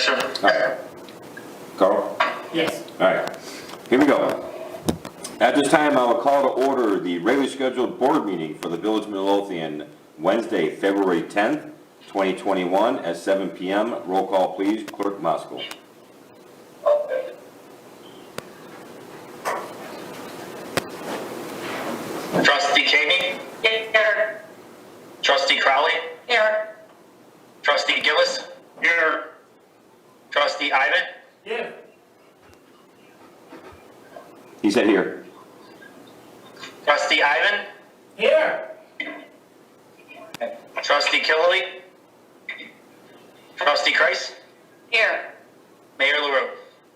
Yes, sir. All right. Carl? Yes. All right. Here we go. At this time, I will call to order the regularly scheduled board meeting for the Village of Midlothian, Wednesday, February 10th, 2021 at 7 p.m. Roll call, please. Clerk Moskowitz. Trustee Cheney? Here. Trustee Crowley? Here. Trustee Gillis? Here. Trustee Ivan? Here. He said here. Trustee Ivan? Here. Trustee Killily? Trustee Kreis? Here. Mayor LaRue?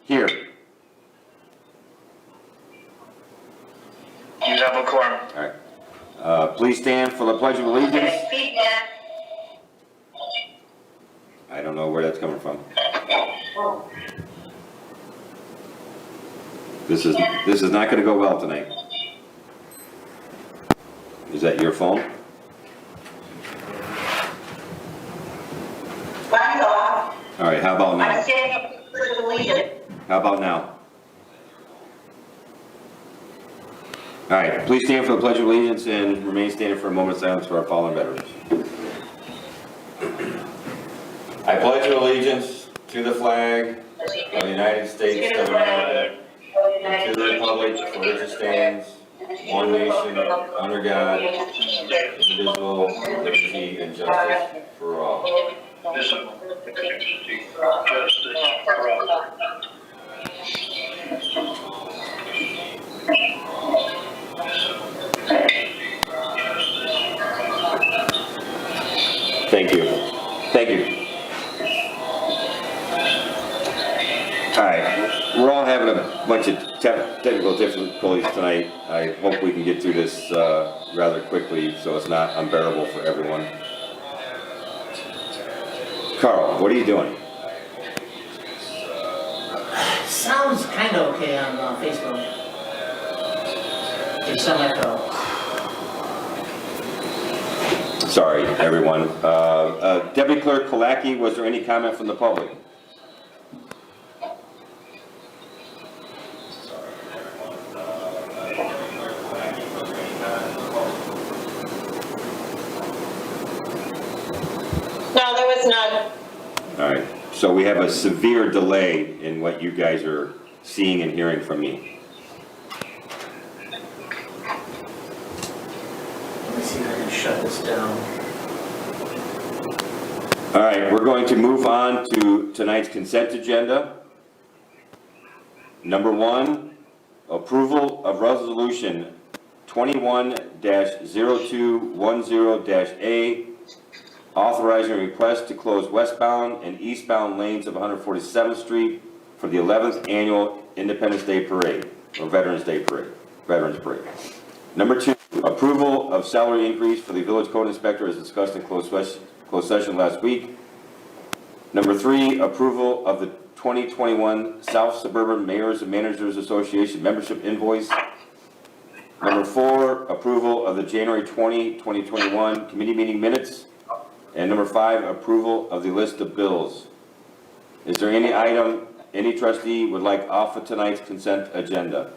Here. You have a quorum. All right. Please stand for the Pledge of Allegiance. Feedback. I don't know where that's coming from. This is not going to go well tonight. Is that your phone? Mine's off. All right. How about I'm now? standing up for the lead. How about now? All right. Please stand for the Pledge of Allegiance and remain standing for a moment of silence for our fallen veterans. I pledge allegiance to the flag of the United States of America, and to the republic for which it stands, one nation, under God, indivisible, with liberty and justice for all. Thank you. Thank you. All right, we're all having a bunch of technical difficulties tonight. I hope we can get through this rather quickly so it's not unbearable for everyone. Carl, what are you doing? Sounds kind of okay on Facebook. There's some echo. Sorry, everyone. Deputy Clerk PULASKI, was there any comment from the public? No, there was none. All right, so we have a severe delay in what you guys are seeing and hearing from me. Let me see if I can shut this down. All right, we're going to move on to tonight's consent agenda. Number 1, approval of resolution 21-0210-A, authorizing a request to close westbound and eastbound lanes of 147th Street for the 11th Annual Independence Day Parade, or Veterans Parade. Number 2, approval of salary increase for the Village Code Inspector as discussed in closed session last week. Number 3, approval of the 2021 South Suburban Mayors and Managers Association membership invoice. Number 4, approval of the January 20, 2021 committee meeting minutes. And number 5, approval of the list of bills. Is there any item any trustee would like off of tonight's consent agenda?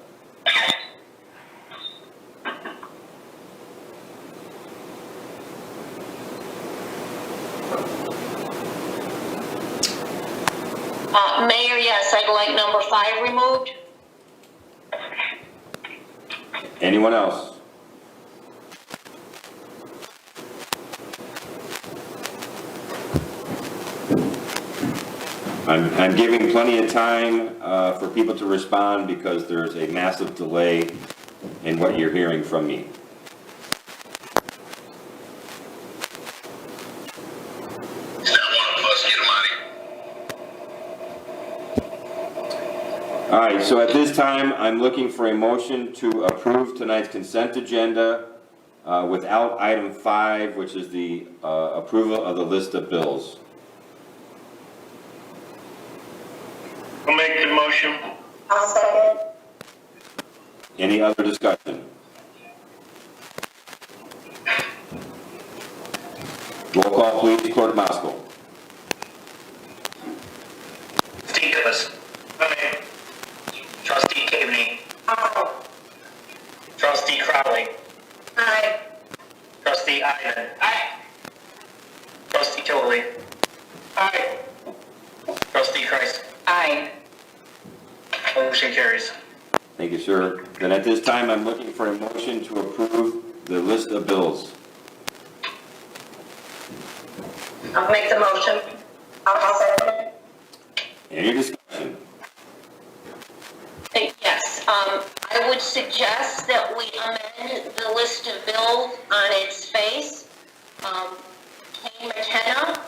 Mayor, yes, I'd like number 5 removed. Anyone else? I'm giving plenty of time for people to respond because there's a massive delay in what you're hearing from me. All right, so at this time, I'm looking for a motion to approve tonight's consent agenda without item 5, which is the approval of the list of bills. I'll make the motion. I'll second. Any other discussion? Roll call, please. Clerk Moskowitz. Gillis. Aye. Trustee Caveney. Aye. Trustee Crowley. Aye. Trustee Ivan. Aye. Trustee Killaley. Aye. Trustee Kreis. Aye. Motion carries. Thank you, sir. Then at this time, I'm looking for a motion to approve the list of bills. I'll make the motion. I'll second it. Any discussion? Yes, I would suggest that we amend the list of bills on its face. Kane McKenna,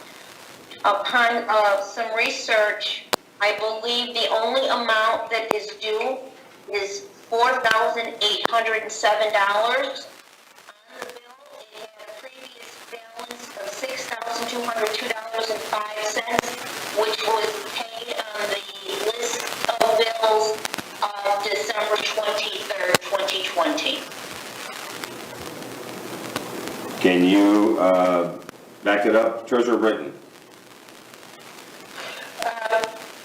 upon some research, I believe the only amount that is due is $4,807. On the bill, it had a previous balance of $6,202.05, which was paid on the list of bills of December 23rd, 2020. Can you back it up, Treasurer Britton?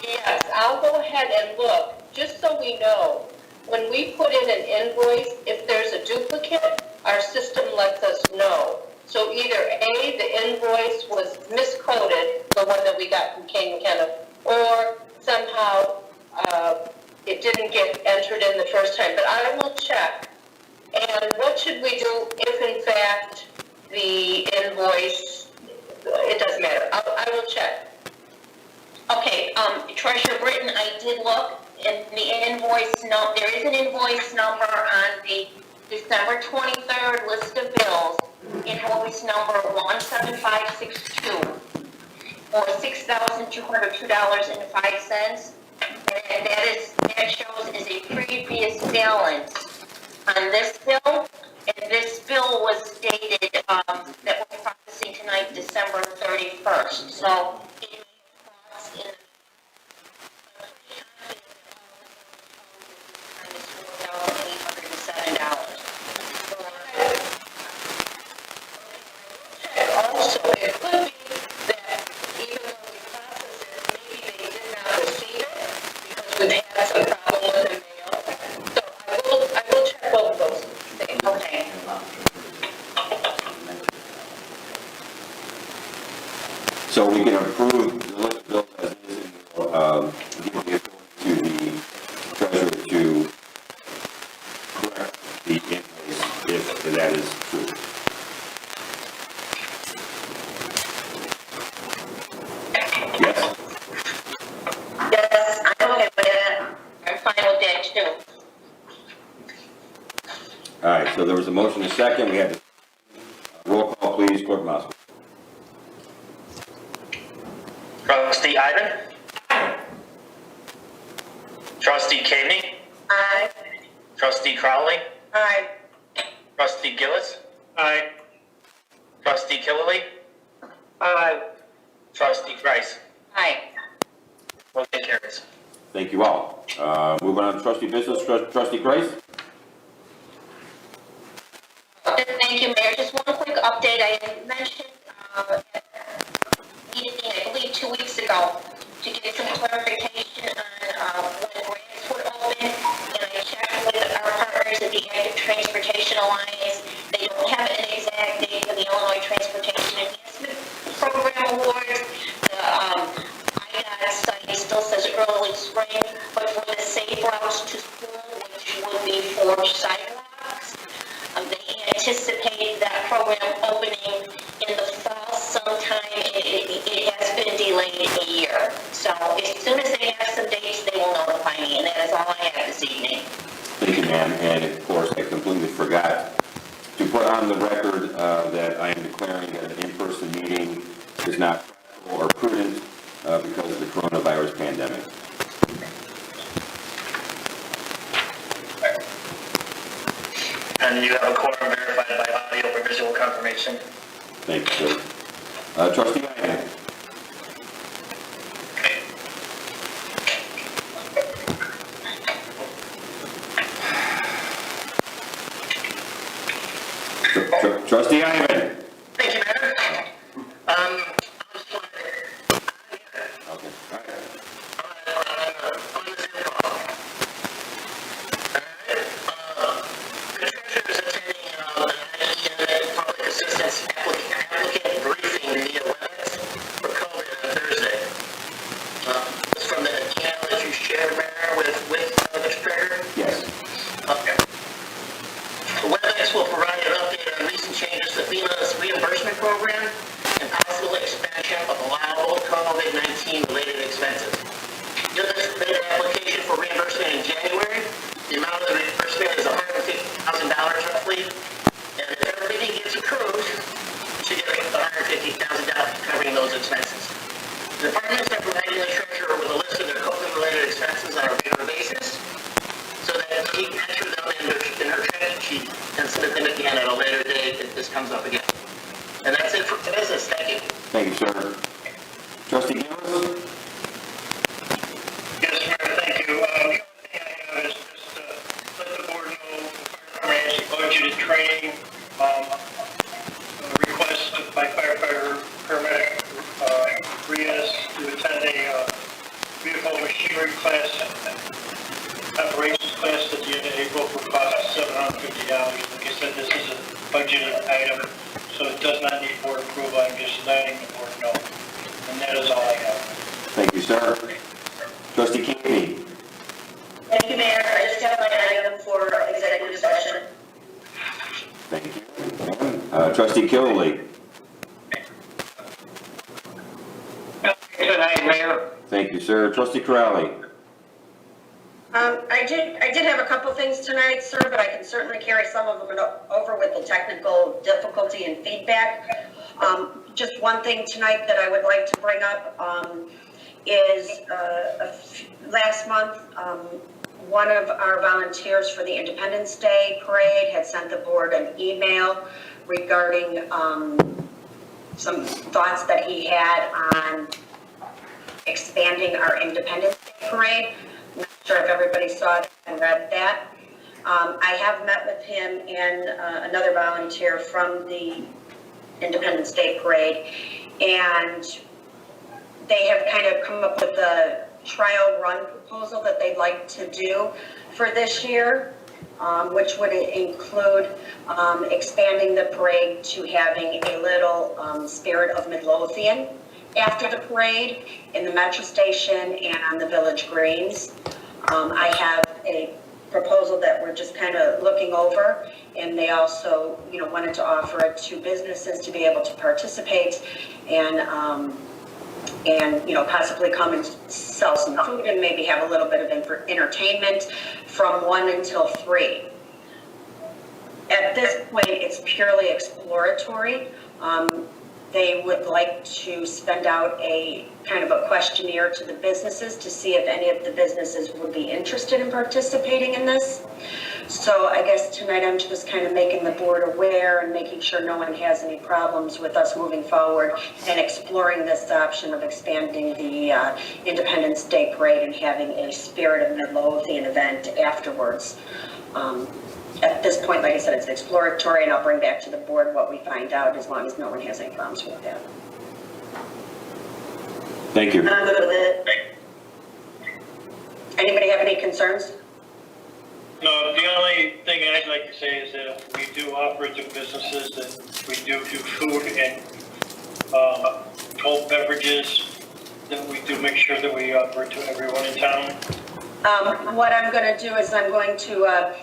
Yes, I'll go ahead and look, just so we know. When we put in an invoice, if there's a duplicate, our system lets us know. So either A, the invoice was miscoded, the one that we got from Kane McKenna, or somehow it didn't get entered in the first time, but I will check. And what should we do if in fact the invoice, it doesn't matter, I will check. Okay, Treasurer Britton, I did look, and the invoice there is an invoice number on the December 23rd list of bills, invoice number 17562 for $6,202.05, and that shows as a previous balance on this bill, and this bill was dated, that we're processing tonight, December 31st, so it may cost in Also, it could be that even though we processed it, maybe they did not receive it because we've had some problem with the mail. So I will check both of those things. Okay. So we can approve the list of bills as is, and give the authority to the treasurer to correct the invoice if that is true. Yes? Yes, I'm okay with that. I'm fine with that too. All right, so there was a motion and a second. We had the roll call, please, Clerk Mouse. Trustee Ivan. Trustee Caveney. Aye. Trustee Crowley. Aye. Trustee Gillis. Aye. Trustee Killaley. Aye. Trustee Kreis. Aye. Motion carries. Thank you all. Moving on to trustee business, Trustee Grace. Thank you, Mayor. Just one quick update. I had mentioned at a meeting, I believe 2 weeks ago, to get some clarification on when grants would open. And I checked with our partners at the Active Transportation Alliance. They don't have an exact date for the Illinois Transportation Enhancement Program awards. The IDOT site still says early spring, but for the safe routes to school, which would be for sidewalks, they anticipate that program opening in the fall sometime. It has been delayed a year. So as soon as they have some dates, they will notify me, and that is all I have this evening. Thank you, ma'am. And of course, I completely forgot to put on the record that I am declaring that an in-person meeting is not practical or prudent because of the coronavirus pandemic. And you have a quorum verified by audio or visual confirmation. Thank you, sir. Trustee Ivan. Trustee Ivan. Thank you, Mayor. Okay, all right. program and possible expansion of allowable COVID-19 related expenses. You'll submit an application for reimbursement in January. The amount of the reimbursement is $150,000 roughly, and if everything gets approved, you should get $150,000 covering those expenses. The departments are providing the treasurer with a list of their COVID-related expenses on a regular basis, so that she can enter them in her tracking sheet and submit them again at a later date if this comes up again. And that's it for business. Thank you. Thank you, sir. Trustee Gillis? Yes, Mayor, thank you. The only thing I have is just to let the board know, the fire department actually budgeted training, requests by firefighter, paramedic, Riaz to attend a vehicle machinery class, operations class at the end of April for cost of $750. Like I said, this is a budgeted item, so it does not need board approval. I'm just letting the board know. And that is all I have. Thank you, sir. Trustee Keeney? Thank you, Mayor. I just have an item for executive session. Thank you. Trustee Killaley? Good night, Mayor. Thank you, sir. Trustee Corrali? I did have a couple things tonight, sir, but I can certainly carry some of them over with the technical difficulty and feedback. Just one thing tonight that I would like to bring up is last month, one of our volunteers for the Independence Day Parade had sent the board an email regarding some thoughts that he had on expanding our Independence Day Parade. I'm not sure if everybody saw it and read that. I have met with him and another volunteer from the Independence Day Parade, and they have kind of come up with a trial run proposal that they'd like to do for this year, which would include expanding the parade to having a little Spirit of Midlothian after the parade in the metro station and on the village greens. I have a proposal that we're just kind of looking over, and they also, wanted to offer it to businesses to be able to participate and possibly come and sell some food and maybe have a little bit of entertainment from 1 until 3. At this point, it's purely exploratory. They would like to send out a kind of a questionnaire to the businesses to see if any of the businesses would be interested in participating in this. So I guess tonight I'm just kind of making the board aware and making sure no one has any problems with us moving forward and exploring this option of expanding the Independence Day Parade and having a Spirit of Midlothian event afterwards. At this point, like I said, it's exploratory, and I'll bring back to the board what we find out as long as no one has any problems with that. Thank you. I'm good with it. Anybody have any concerns? No, the only thing I'd like to say is that we do offer to businesses that we do food and cold beverages, that we do make sure that we offer to everyone in town. What I'm going to do is I'm going to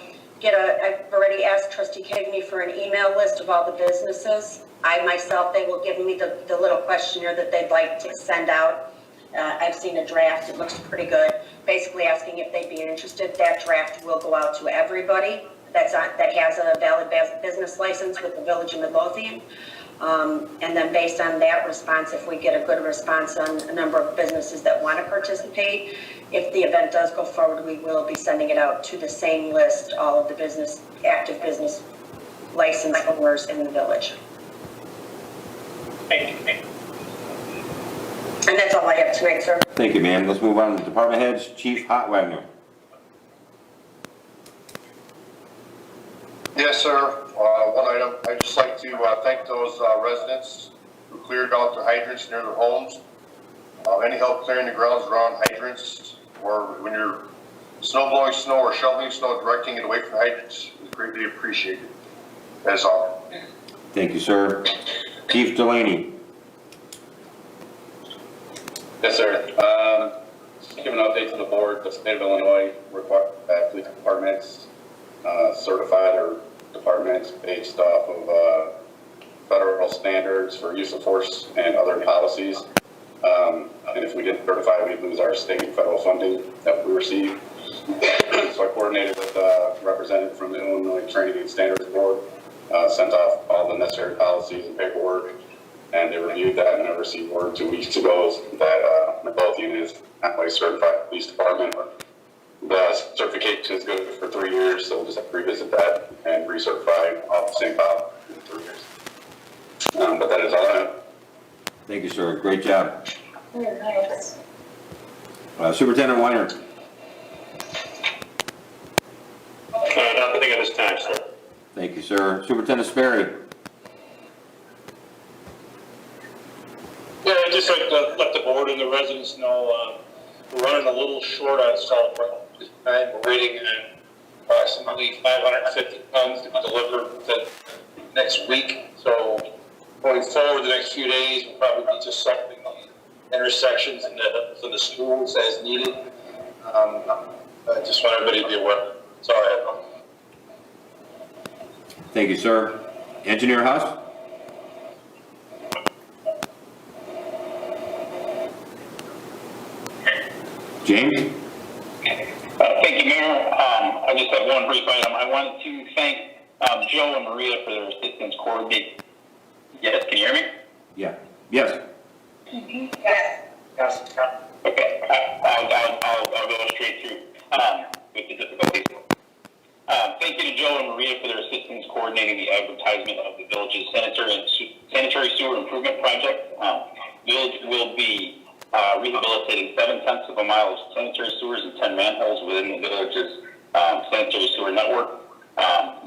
I've already asked Trustee Cagney for an email list of all the businesses. They will give me the little questionnaire that they'd like to send out. I've seen a draft, it looks pretty good, basically asking if they'd be interested. That draft will go out to everybody that has a valid business license with the Village of Midlothian. And then based on that response, if we get a good response on a number of businesses that want to participate, if the event does go forward, we will be sending it out to the same list, all of the active business license owners in the village. Thank you. And that's all I have tonight, sir. Thank you, ma'am. Let's move on to department heads. Chief Hotwagner. Yes, sir. One item. I'd just like to thank those residents who cleared out the hydrants near their homes. Any help clearing the grounds around hydrants, or when you're snow blowing snow or shoveling snow, directing it away from hydrants is greatly appreciated. That's all. Thank you, sir. Chief Delaney. Yes, sir. Give an update to the board. The state of Illinois requires police departments, certified or departments based off of federal standards for use of force and other policies. And if we didn't certify, we'd lose our state and federal funding that we receive. So I coordinated with a representative from the Illinois Training and Standards Board, sent off all the necessary policies and paperwork, and they reviewed that, and I received word 2 weeks ago that Midlothian is not only certified police department, but the certification is good for 3 years, so we'll just have to revisit that and recertify all the same file in 3 years. But that is all I have. Thank you, sir. Great job. Superintendent Weiner. Nothing at this time, sir. Thank you, sir. Superintendent Sperry. Yeah, I'd just like to let the board and the residents know, we're running a little short on solid rock. This time we're waiting on approximately 550 tons to be delivered within next week. So going forward the next few days, we'll probably be just something the intersections and the schools as needed. I just want everybody to be aware. Sorry, I have. Thank you, sir. Engineer Huss? James? Thank you, Mayor. I just have one brief item. I wanted to thank Joe and Maria for their assistance coordinating. Yes, can you hear me? Yeah. Yes. Yes. Okay, I'll go straight through with the difficulties. Thank you to Joe and Maria for their assistance coordinating the advertisement of the village's sanitary sewer improvement project. Village will be rehabilitating 7/10 of a mile of sanitary sewers and 10 manholes within the village's sanitary sewer network.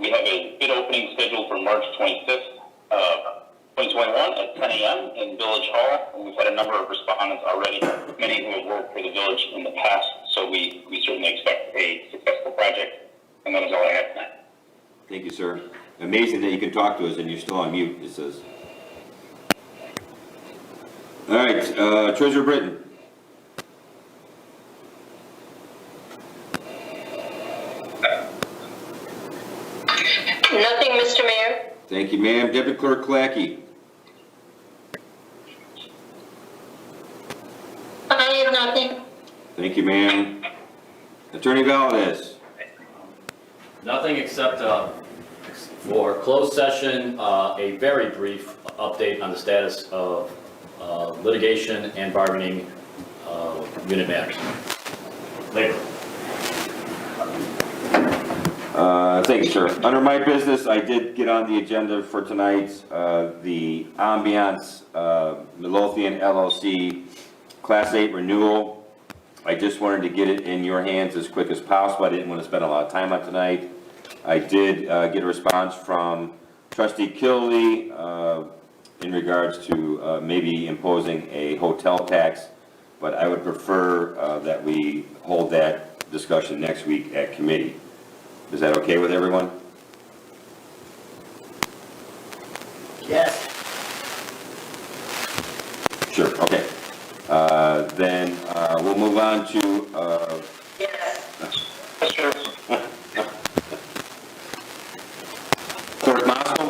We have a bid opening scheduled for March 25th, 2021 at 10 a.m. in Village Hall. And we've had a number of respondents already, many who have worked for the village in the past, so we certainly expect a successful project. And that is all I have tonight. Thank you, sir. Amazing that you can talk to us and you're still on mute, it says. All right, Treasurer Britton. Nothing, Mr. Mayor. Thank you, ma'am. Deputy Clerk Clackey. I have nothing. Thank you, ma'am. Attorney Valdez. Nothing except for closed session, a very brief update on the status of litigation and bargaining unit matters. Later. Thank you, sir. Under my business, I did get on the agenda for tonight, the Ambiance Midlothian LLC Class 8 renewal. I just wanted to get it in your hands as quick as possible. I didn't want to spend a lot of time on tonight. I did get a response from Trustee Killey in regards to maybe imposing a hotel tax, but I would prefer that we hold that discussion next week at committee. Is that okay with everyone? Yes. Sure, okay. Then we'll move on to Yes. Sure. Clerk Mosco.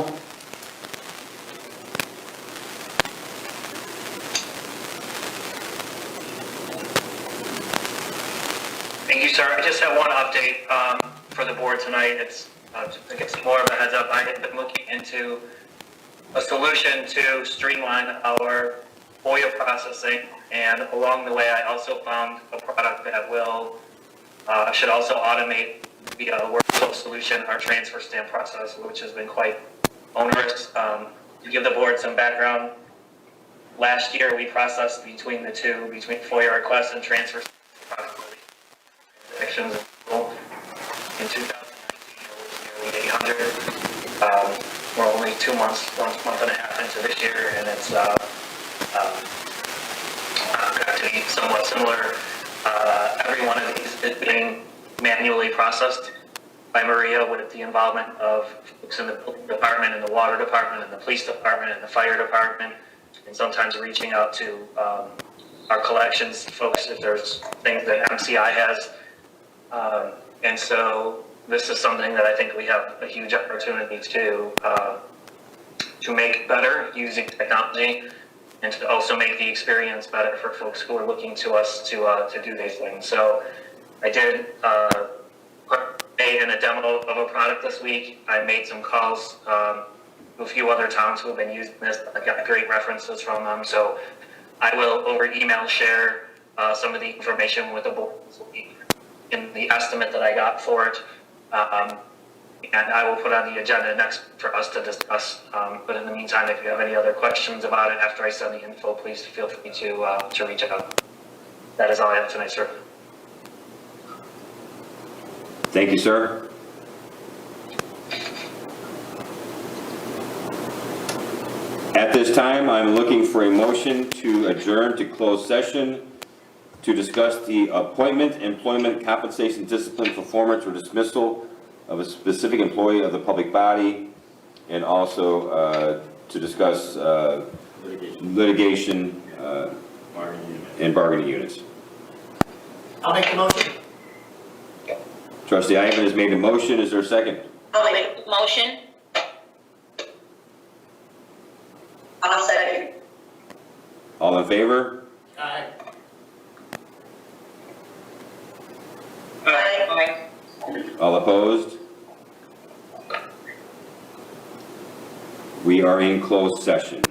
Thank you, sir. I just have one update for the board tonight. It's I think it's more of a heads up. I have been looking into a solution to streamline our FOIA processing, and along the way, I also found a product that will should also automate via a workflow solution our transfer stamp process, which has been quite onerous. To give the board some background, last year we processed between the two, between FOIA requests and transfer transactions in 2019, it was nearly 800. We're only 2 months, one month and a half into this year, and it's got to be somewhat similar. Every one of these is being manually processed by Maria with the involvement of folks in the building department and the water department and the police department and the fire department, and sometimes reaching out to our collections folks if there's things that MCI has. And so this is something that I think we have a huge opportunity to to make better using technology and to also make the experience better for folks who are looking to us to do these things. So I did participate in a demo of a product this week. I made some calls to a few other towns who have been using this. I got great references from them. So I will over email share some of the information with the board this week in the estimate that I got for it. And I will put on the agenda next for us to discuss. But in the meantime, if you have any other questions about it after I send the info, please feel free to reach out. That is all I have tonight, sir. Thank you, sir. At this time, I'm looking for a motion to adjourn to closed session to discuss the appointment, employment, compensation, discipline, performance, or dismissal of a specific employee of the public body, and also to discuss litigation and bargaining units. I'll make the motion. Trustee Ivan has made a motion. Is there a second? I'll make the motion. I'll second. All in favor? Aye. Aye. All opposed? We are in closed session.